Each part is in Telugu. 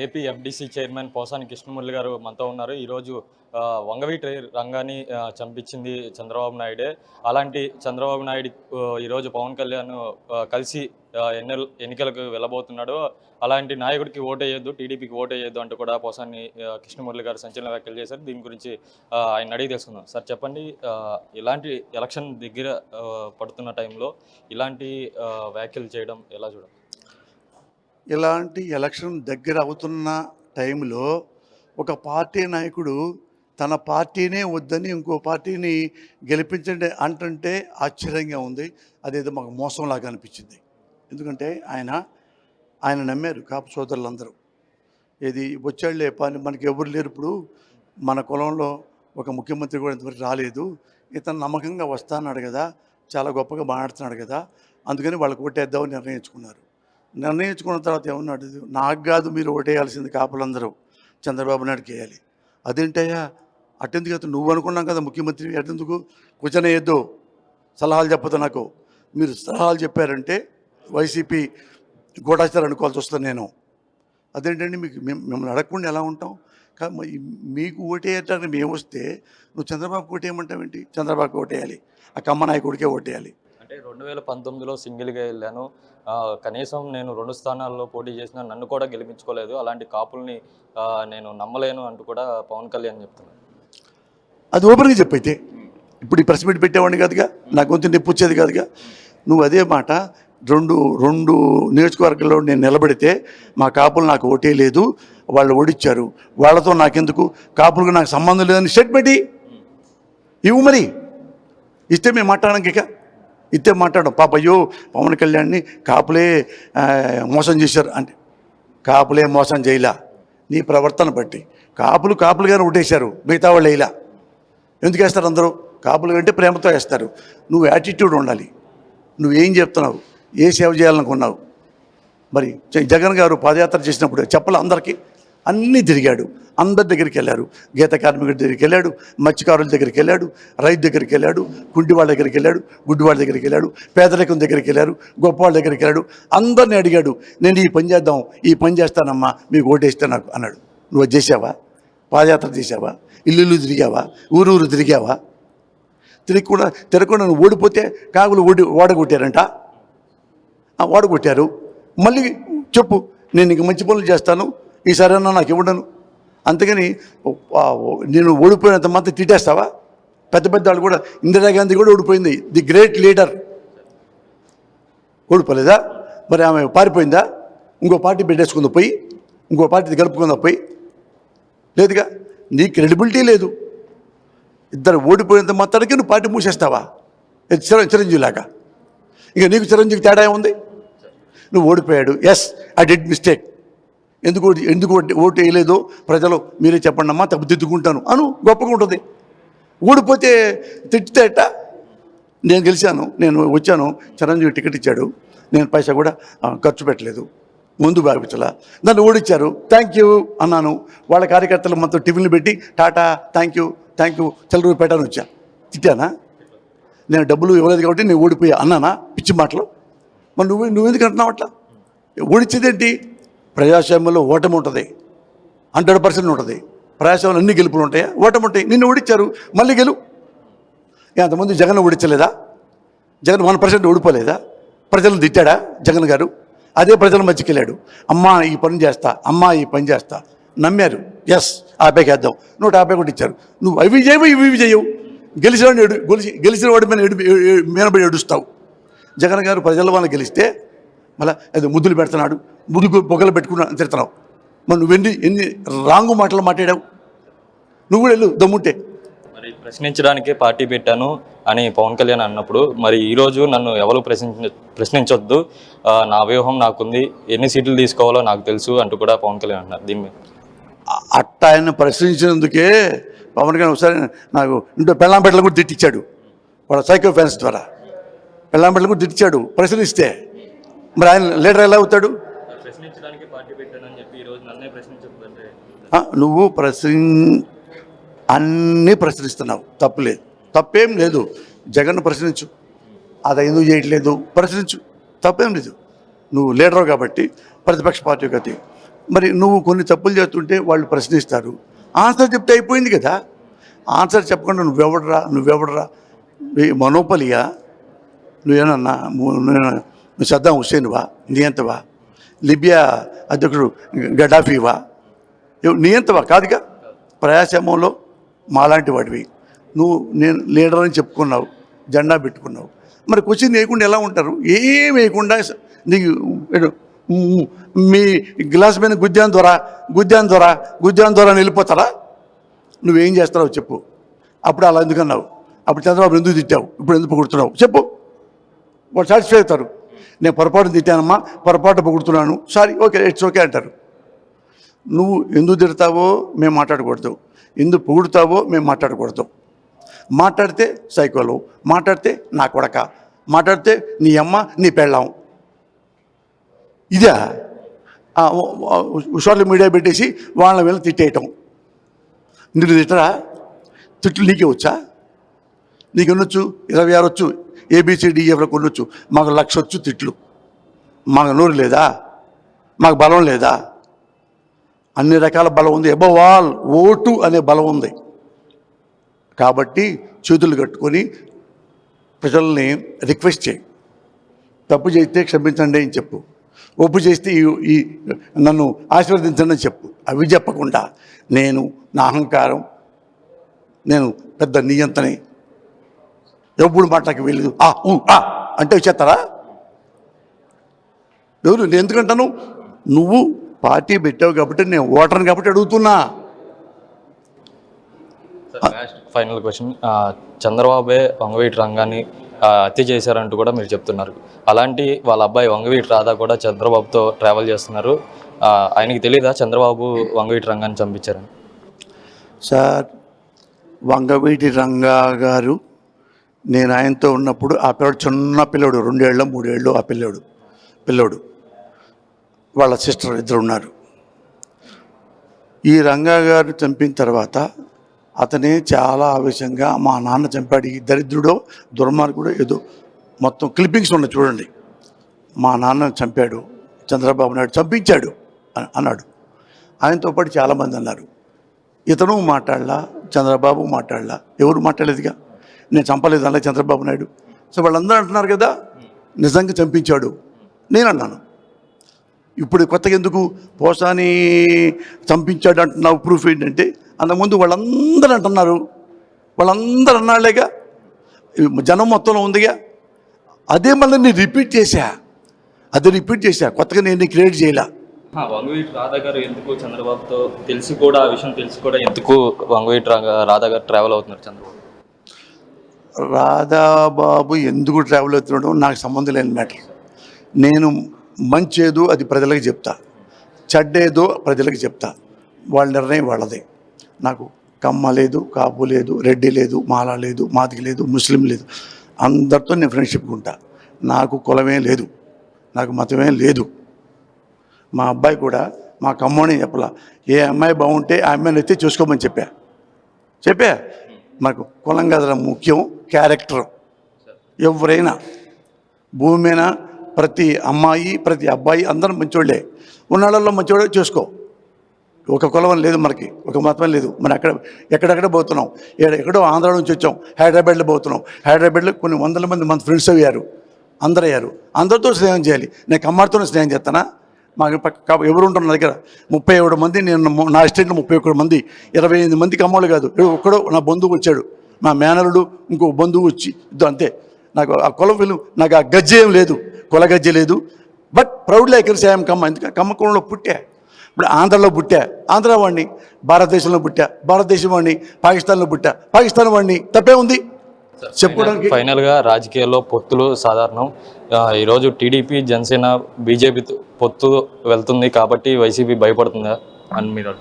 AP FDC chairman Posani Krishnamurali గారు మనతో ఉన్నారు. ఈరోజు వంగవీటి రంగాన్ని చంపించింది చంద్రబాబు నాయుడే. అలాంటి చంద్రబాబు నాయుడు ఈరోజు పవన్ కళ్యాణ్ కలిసి ఎన్నికలకు వెళ్ళబోతున్నాడు. అలాంటి నాయకుడికి ఓటేయొద్దు, టీడీపీకి ఓటేయొద్దు అంటూ కూడా పోసాని కృష్ణమురళి గారు సంచలన వ్యాఖ్యలు చేశారు. దీని గురించి ఆయన అడిగి తెలుసుకుందాం. సార్ చెప్పండి, ఇలాంటి ఎలక్షన్ దగ్గర పడుతున్న టైంలో ఇలాంటి వ్యాఖ్యలు చేయడం ఎలా చూడాలి? ఇలాంటి ఎలక్షన్ దగ్గర అవుతున్న టైంలో ఒక పార్టీ నాయకుడు తన పార్టీనే వద్దని ఇంకో పార్టీని గెలిపించండి అంటుంటే ఆశ్చర్యంగా ఉంది. అదేదో మాకు మోసంలాగా అనిపించింది. ఎందుకంటే ఆయన నమ్మారు కాపు సోదరులందరూ. ఏది వచ్చాళ్లే పని, మనకి ఎవరు లేరు. ఇప్పుడు మన కులంలో ఒక ముఖ్యమంత్రి కూడా ఇంతవరకు రాలేదు, ఇతను నమ్మకంగా వస్తాన్నాడు కదా, చాలా గొప్పగా మాట్లాడుతున్నాడు కదా, అందుకని వాళ్ళకి ఓటేద్దామని నిర్ణయించుకున్న తర్వాత ఏమన్నాడు, నాకు కాదు మీరు ఓటేయాల్సింది కాపులందరూ చంద్రబాబు నాయుడుకి వేయాలి. అదేంటయ్యా అట్టెందుకు అవుతుంది, నువ్వు అనుకున్నాం కదా ముఖ్యమంత్రి, అటెందుకు కూర్చొని వేయద్దు, సలహాలు చెప్పదు నాకు. మీరు సలహాలు చెప్పారంటే వైసీపీ గూఢాచారం అనుకోవాల్సి వస్తుంది. నేను అదేంటండి మిమ్మల్ని అడగకుండా ఎలా ఉంటాం? మీకు ఓటేయటానికి మేము వస్తే నువ్వు చంద్రబాబుకి ఓటేయమంటావేంటి? చంద్రబాబుకి ఓటేయాలి, ఆ కమ్మ నాయకుడికే ఓటేయాలి. అంటే 2019లో సింగిల్గా వెళ్ళాను, కనీసం నేను 2 స్థానాల్లో పోటీ చేసినా నన్ను కూడా గెలిపించుకోలేదు, అలాంటి కాపుల్ని నేను నమ్మలేను అంటూ కూడా పవన్ కళ్యాణ్ చెప్తున్నాను. అది ఓపెన్గా చెప్పైతే ఇప్పుడు ఈ ప్రెస్ మీట్ పెట్టేవాడిని కాదుగా, నా గొంతు నొప్పి వచ్చేది కాదుగా. నువ్వు అదే మాట రెండు నియోజకవర్గాల్లో నేను నిలబడితే మా కాపులు నాకు ఓటే లేదు, వాళ్ళు ఓడిచ్చారు, వాళ్ళతో నాకెందుకు, కాపులకు నాకు సంబంధం లేదని స్టేట్మెంట్ ఇవ్వు. మరి ఇస్తే మేము మాట్లాడడానికి ఇస్తే మాట్లాడడం. పాప అయ్యో పవన్ కళ్యాణ్ని కాపులే మోసం చేశారు అంటే, కాపులే మోసం చేయలా, నీ ప్రవర్తన బట్టి కాపులుగానే ఓటేశారు, మిగతా వాళ్ళు వేయలా. ఎందుకు వేస్తారు? అందరూ కాపులు కంటే ప్రేమతో వేస్తారు. నువ్వు యాటిట్యూడ్ ఉండాలి, నువ్వేం చెప్తున్నావు, ఏ సేవ చేయాలనుకున్నావు. మరి జగన్ గారు పాదయాత్ర చేసినప్పుడు చెప్పాలి అందరికీ, అన్నీ తిరిగాడు, అందరి దగ్గరికి వెళ్ళారు. గీత కార్మికుడి దగ్గరికి వెళ్ళాడు, మత్స్యకారుల దగ్గరికి వెళ్ళాడు, రైతు దగ్గరికి వెళ్ళాడు, కుంటివాళ్ళ దగ్గరికి వెళ్ళాడు, గుడ్డివాళ్ళ దగ్గరికి వెళ్ళాడు, పేదరికం దగ్గరికి వెళ్ళారు, గొప్పవాళ్ళ దగ్గరికి వెళ్ళాడు. అందరినీ అడిగాడు, నేను ఈ పని చేద్దాం, ఈ పని చేస్తానమ్మా, మీకు ఓటేస్తే నాకు అన్నాడు. నువ్వు చేసావా? పాదయాత్ర చేసావా? ఇల్లు తిరిగావా? ఊరూరు తిరిగావా? తిరగకుండా నువ్వు ఓడిపోతే కాకులు ఓడగొట్టారంట, ఓడగొట్టారు. మళ్ళీ చెప్పు, నేను ఇంక మంచి పనులు చేస్తాను, ఈసారైనా నాకు ఇవ్వడను. అంతేగాని నేను ఓడిపోయినంత మాత్రం తిట్టేస్తావా? పెద్ద వాళ్ళు కూడా, ఇందిరాగాంధీ కూడా ఓడిపోయింది, ది గ్రేట్ లీడర్, ఓడిపోలేదా? మరి ఆమె పారిపోయిందా? ఇంకో పార్టీ పెట్టేసుకుందా పోయి, ఇంకో పార్టీ గడుపుకుందా పోయి? లేదుగా. నీ క్రెడిబిలిటీ లేదు. ఇద్దరు ఓడిపోయినంత మాత్రానికి నువ్వు పార్టీ మూసేస్తావా? చిరంజీవిలాగా. ఇక నీకు చిరంజీవి తేడా ఉంది. నువ్వు ఓడిపోయాడు, ఎస్ ఐ డిడ్ మిస్టేక్, ఎందుకు ఓటు వేయలేదో ప్రజలు మీరే చెప్పండి అమ్మా, తప్పుదిద్దుకుంటాను అను, గొప్పగా ఉంటుంది. ఓడిపోతే తిట్టితే నేను గెలిచాను, నేను వచ్చాను, చిరంజీవి టికెట్ ఇచ్చాడు, నేను పైసా కూడా ఖర్చు పెట్టలేదు, ముందు భావించలా, నన్ను ఓడిచ్చారు, థ్యాంక్ యూ అన్నాను. వాళ్ళ కార్యకర్తలు మొత్తం టిఫిన్లు పెట్టి టాటా థ్యాంక్ యూ చల్లరూరు పెట్టాను, వచ్చా. తిట్టానా? నేను డబ్బులు ఇవ్వలేదు కాబట్టి నేను ఓడిపోయా అన్నానా? పిచ్చి మాటలు. మరి నువ్వెందుకు అంటున్నావు అట్లా? ఓడిచ్చేదేంటి? ప్రజాస్వామ్యంలో ఓటమి ఉంటుంది, 100% ఉంటుంది. ప్రజాస్వామ్యంలో అన్ని గెలుపులు ఉంటాయా? ఓటమి ఉంటాయి. నిన్ను ఓడిచ్చారు, మళ్ళీ గెలు. అంతమంది జగన్ ఓడించలేదా? జగన్ 1% ఓడిపోలేదా? ప్రజలను తిట్టాడా జగన్ గారు? అదే ప్రజల మధ్యకి వెళ్ళాడు, అమ్మా ఈ పని చేస్తా, అమ్మా ఈ పని చేస్తా, నమ్మారు, ఎస్ ఆపేకేద్దాం, 150 కూడా ఇచ్చారు. నువ్వు అవి చేయవు ఇవి చేయవు, గెలిచిన వాడి మీనబడి ఏడుస్తావు. జగన్ గారు ప్రజల వాళ్ళని గెలిస్తే మళ్ళీ అది ముద్దులు పెడుతున్నాడు, పొగలు పెట్టుకున్నా తిడుతున్నావు. మరి ఎన్ని రాంగు మాటలు మాట్లాడావు? నువ్వు కూడా వెళ్ళు దమ్ముంటే. మరి ప్రశ్నించడానికి పార్టీ పెట్టాను అని పవన్ కళ్యాణ్ అన్నప్పుడు, మరి ఈరోజు నన్ను ఎవరు ప్రశ్నించొద్దు, నా వ్యూహం నాకుంది, ఎన్ని సీట్లు తీసుకోవాలో నాకు తెలుసు అంటూ కూడా పవన్ కళ్యాణ్ అన్నారు. దీన్ని అట్ట ఆయన ప్రశ్నించినందుకే పవన్ కళ్యాణ్ ఒకసారి నాకు ఇంట్లో పెళ్ళాంపేటలో కూడా తిట్టించాడు, వాళ్ళ సైకో ఫ్యాన్స్ ద్వారా పెళ్ళాంపేటలో కూడా తిట్టించాడు ప్రశ్నిస్తే. మరి ఆయన లీడర్ ఎలా అవుతాడు? ప్రశ్నించడానికి పార్టీ పెట్టానని చెప్పి ఈరోజు నన్నే ప్రశ్నించొద్దంటే నువ్వు అన్నీ ప్రశ్నిస్తున్నావు, తప్పులేదు, తప్పేం లేదు. జగన్ ప్రశ్నించు, అది ఎందుకు చేయట్లేదు ప్రశ్నించు, తప్పేం లేదు. నువ్వు లీడరు కాబట్టి, ప్రతిపక్ష పార్టీ కాబట్టి మరి నువ్వు కొన్ని తప్పులు చేస్తుంటే వాళ్ళు ప్రశ్నిస్తారు, ఆన్సర్ చెప్తే అయిపోయింది కదా. ఆన్సర్ చెప్పకుండా నువ్వెవడరా ఈ మనోపలియా, నువ్వేనన్నా నువ్వు సద్దాం హుస్సేన్వా, నియంతవా, లిబియా అధ్యక్షుడు గడాఫీవా, నియంతవా కాదుగా. ప్రజాస్వామ్యంలో మాలాంటి వాడివి నువ్వు, నేను లీడర్ అని చెప్పుకున్నావు, జెండా పెట్టుకున్నావు. మరి క్వశ్చన్ వేయకుండా ఎలా ఉంటారు? ఏం వేయకుండా నీకు మీ గ్లాస్ మీద గుద్దాన్ ద్వారా వెళ్ళిపోతారా? నువ్వేం చేస్తావు చెప్పు. అప్పుడు అలా ఎందుకన్నావు? అప్పుడు చంద్రబాబు ఎందుకు తిట్టావు? ఇప్పుడు ఎందుకు పొగుడుతున్నావు చెప్పు. వాళ్ళు సాటిస్ఫై అవుతారు. నేను పొరపాటు తిట్టానమ్మా, పొరపాటు పొగుడుతున్నాను, సారీ, ఓకే, ఇట్స్ ఓకే అంటారు. నువ్వు ఎందుకు తిడతావో మేము మాట్లాడకూడదు, ఎందుకు పొగుడుతావో మేము మాట్లాడకూడదు. మాట్లాడితే సైకోలు, మాట్లాడితే నా కొడక, మాట్లాడితే నీ అమ్మ నీ పెళ్ళాం, ఇదే సోషల్ మీడియా పెట్టేసి వాళ్ళ వీళ్ళని తిట్టేయటం. నీకు తిట్టరా? తిట్లు నీకే వచ్చా? నీకు ఎన్నొచ్చు? 26 వచ్చు, ABCDEF కొనొచ్చు. మాకు 1,00,000 వచ్చు తిట్లు. మాకు నోరు లేదా? మాకు బలం లేదా? అన్ని రకాల బలం ఉంది. అబవ్ ఆల్ ఓటు అనే బలం ఉంది. కాబట్టి చేతులు కట్టుకొని ప్రజల్ని రిక్వెస్ట్ చేయి. తప్పు చేస్తే క్షమించండి అని చెప్పు, ఒప్పు చేస్తే ఈ నన్ను ఆశీర్వదించండి అని చెప్పు. అవి చెప్పకుండా నేను నా అహంకారం, నేను పెద్ద నియంతని, ఎప్పుడు మాటకి వెళ్ళదు అంటే వచ్చేస్తారా? ఎవరు? నేను ఎందుకంటాను? నువ్వు పార్టీ పెట్టావు కాబట్టి, నేను ఓటర్ని కాబట్టి అడుగుతున్నా. ఫైనల్ క్వశ్చన్, చంద్రబాబే వంగవీటి రంగాన్ని హత్య చేశారంటూ కూడా మీరు చెప్తున్నారు. అలాంటి వాళ్ళ అబ్బాయి వంగవీటి రాధా కూడా చంద్రబాబుతో ట్రావెల్ చేస్తున్నారు. ఆయనకి తెలియదా చంద్రబాబు వంగవీటి రంగాన్ని చంపించారని? సార్, వంగవీటి రంగా గారు, నేను ఆయనతో ఉన్నప్పుడు ఆ పిల్లడు చిన్న పిల్లడు, 2 ఏళ్ళు 3 ఏళ్ళు ఆ పిల్లోడు వాళ్ళ సిస్టర్ ఇద్దరు ఉన్నారు. ఈ రంగా గారు చంపిన తర్వాత అతనే చాలా ఆవేశంగా మా నాన్న చంపాడు, ఈ దరిద్రుడో దుర్మార్గుడో ఏదో, మొత్తం క్లిప్పింగ్స్ ఉన్నాయి చూడండి. మా నాన్న చంపాడు, చంద్రబాబు నాయుడు చంపించాడు అన్నాడు. ఆయనతో పాటు చాలామంది అన్నారు. ఇతను మాట్లాడలా, చంద్రబాబు మాట్లాడలా, ఎవరు మాట్లాడలేదుగా. నేను చంపలేదు అలా చంద్రబాబు నాయుడు. సో వాళ్ళందరూ అంటున్నారు కదా నిజంగా చంపించాడు. నేను అన్నాను. ఇప్పుడు కొత్తగా ఎందుకు పోసాని చంపించాడు అంటున్నావు? ప్రూఫ్ ఏంటంటే అంతకుముందు వాళ్ళందరూ అంటున్నారు, వాళ్ళందరూ అన్నాళ్ళేగా, జనం మొత్తంలో ఉందిగా. అదే మళ్ళీ నేను రిపీట్ చేశా, కొత్తగా నేను క్రియేట్ చేయలే. వంగవీటి రాధా గారు ఎందుకు చంద్రబాబుతో తెలిసి కూడా, ఆ విషయం తెలిసి కూడా ఎందుకు వంగవీటి రాధా గారు ట్రావెల్ అవుతున్నారు చంద్రబాబు? రాధాబాబు ఎందుకు ట్రావెల్ అవుతున్నాడో నాకు సంబంధం లేని మ్యాటర్. నేను మంచేదో అది ప్రజలకు చెప్తా, చెడ్డేదో ప్రజలకు చెప్తా. వాళ్ళ నిర్ణయం వాళ్ళదే. నాకు కమ్మ లేదు, కాపు లేదు, రెడ్డి లేదు, మాల లేదు, మాదిగ లేదు, ముస్లిం లేదు, అందరితో నేను ఫ్రెండ్షిప్ ఉంటా. నాకు కులమే లేదు, నాకు మతమే లేదు. మా అబ్బాయి కూడా మా కమ్మని చెప్పలా, ఏ అమ్మాయి బాగుంటే ఆ అమ్మాయిని ఎత్తి చూసుకోమని చెప్పా. నాకు కులం కదరా ముఖ్యం, క్యారెక్టర్. ఎవరైనా భూమి మీద ప్రతి అమ్మాయి ప్రతి అబ్బాయి అందరూ మంచోళ్ళే. ఉన్నాళ్ళల్లో మంచోడే చూసుకో. ఒక కులం లేదు మనకి, ఒక మతం లేదు. మనం ఎక్కడెక్కడ పోతున్నాం, ఎక్కడో ఆంధ్ర నుంచి వచ్చాం, హైదరాబాద్లో పోతున్నాం. హైదరాబాద్లో కొన్ని 100 మంది మన ఫ్రెండ్స్ అయ్యారు, అందరితో స్నేహం చేయాలి. నేను కమ్మాడితోనే స్నేహం చేస్తానా? మాకు ఎవరు ఉంటారు నా దగ్గర? 37 మంది. నేను నా స్టేట్లో 31 మంది, 28 మందికి అమ్మోళ్ళు కాదు. ఒక్కడో నా బంధువు వచ్చాడు, మా మేనరుడు ఇంకో బంధువు వచ్చి ఇద్దరు, అంతే. నాకు ఆ కులం విలువ, నాకు ఆ గజ్జే ఏం లేదు, కుల గజ్జె లేదు. But proudly I can say I am Kamma. ఎందుకంటే కమ్మ కులంలో పుట్టా. ఇప్పుడు ఆంధ్రలో పుట్టా, ఆంధ్ర వాడిని. భారతదేశంలో పుట్టా, భారతదేశం వాడిని. పాకిస్తాన్లో పుట్టా, పాకిస్తాన్ వాడిని. తప్పే ఉంది చెప్పుకోవడానికి? ఫైనల్గా రాజకీయాల్లో పొత్తులు సాధారణం. ఈరోజు టీడీపీ, జనసేన, బీజేపీ పొత్తు వెళ్తుంది కాబట్టి వైసీపీ భయపడుతుందా అని మీరు?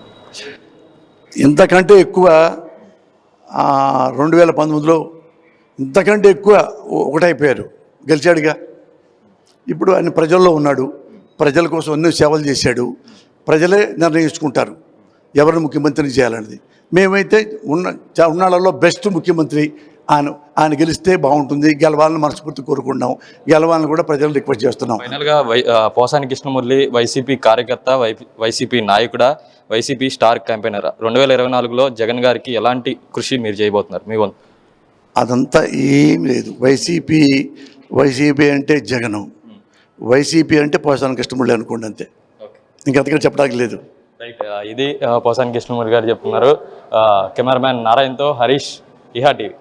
ఇంతకంటే ఎక్కువ 2019లో ఇంతకంటే ఎక్కువ ఒకటైపోయారు, గెలిచాడుగా. ఇప్పుడు ఆయన ప్రజల్లో ఉన్నాడు, ప్రజల కోసం ఎన్నో సేవలు చేశాడు. ప్రజలే నిర్ణయించుకుంటారు ఎవరిని ముఖ్యమంత్రిని చేయాలనేది. మేమైతే ఉన్నాళ్ళలో బెస్ట్ ముఖ్యమంత్రి ఆయన గెలిస్తే బాగుంటుంది, గెలవాలని మనస్ఫూర్తి కోరుకుంటున్నాం, గెలవాలని కూడా ప్రజలు రిక్వెస్ట్ చేస్తున్నాం. ఫైనల్గా పోసాని కృష్ణమురళి వైసీపీ కార్యకర్త, వైసీపీ నాయకుడా, వైసీపీ స్టార్ క్యాంపెయినర్ 2024లో జగన్ గారికి ఎలాంటి కృషి మీరు చేయబోతున్నారు మీ వంతు? అదంతా ఏం లేదు. వైసీపీ అంటే జగను, వైసీపీ అంటే పోసాని కృష్ణమురళి అనుకోండి, అంతే. ఇంకెంతకంటే చెప్పడానికి లేదు. రైట్, ఇది పోసాని కృష్ణమురళి గారు చెప్తున్నారు. కెమెరామ్యాన్ నారాయణతో హరీష్, ఇహా టీవీ.